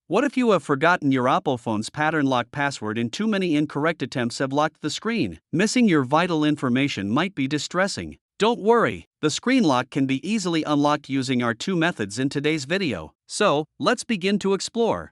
What if you have forgotten your Oppo phone's pattern lock password and too many incorrect attempts have locked the screen? Missing your vital information might be distressing. Don't worry, the screen lock can be easily unlocked using our two methods in today's video. So, let's begin to explore.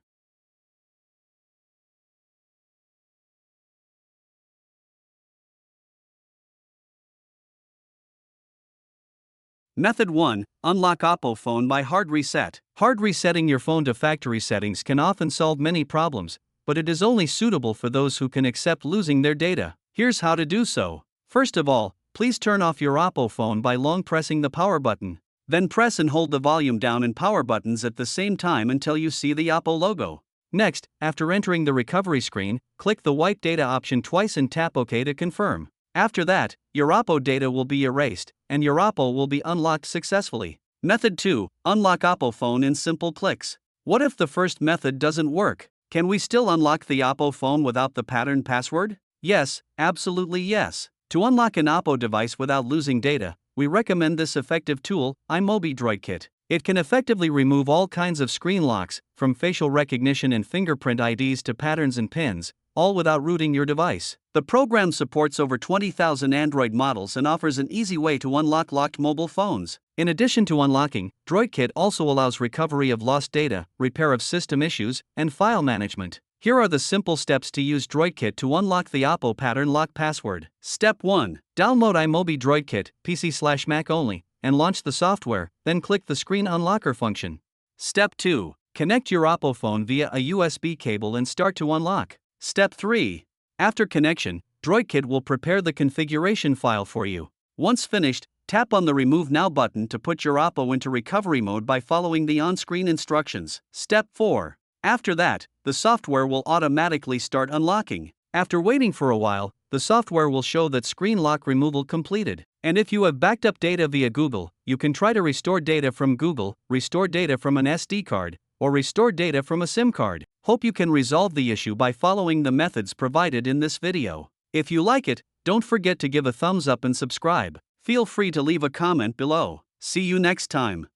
Method 1. Unlock Oppo phone by hard reset. Hard resetting your phone to factory settings can often solve many problems, but it is only suitable for those who can accept losing their data. Here's how to do so. First of all, please turn off your Oppo phone by long pressing the power button. Then press and hold the volume down and power buttons at the same time until you see the Oppo logo. Next, after entering the recovery screen, click the Wipe Data option twice and tap OK to confirm. After that, your Oppo data will be erased, and your Oppo will be unlocked successfully. Method 2. Unlock Oppo phone in simple clicks. What if the first method doesn't work? Can we still unlock the Oppo phone without the pattern password? Yes, absolutely yes. To unlock an Oppo device without losing data, we recommend this effective tool, iMobie Droid Kit. It can effectively remove all kinds of screen locks, from facial recognition and fingerprint IDs to patterns and pins, all without rooting your device. The program supports over 20,000 Android models and offers an easy way to unlock locked mobile phones. In addition to unlocking, DroidKit also allows recovery of lost data, repair of system issues, and file management. Here are the simple steps to use DroidKit to unlock the Oppo pattern lock password. Step 1. Download iMobie DroidKit, PC/Mac only, and launch the software, then click the screen unlocker function. Step 2. Connect your Oppo phone via a USB cable and start to unlock. Step 3. After connection, DroidKit will prepare the configuration file for you. Once finished, tap on the Remove Now button to put your Oppo into recovery mode by following the on-screen instructions. Step 4. After that, the software will automatically start unlocking. After waiting for a while, the software will show that screen lock removal completed. And if you have backed up data via Google, you can try to restore data from Google, restore data from an SD card, or restore data from a SIM card. Hope you can resolve the issue by following the methods provided in this video. If you like it, don't forget to give a thumbs up and subscribe. Feel free to leave a comment below. See you next time.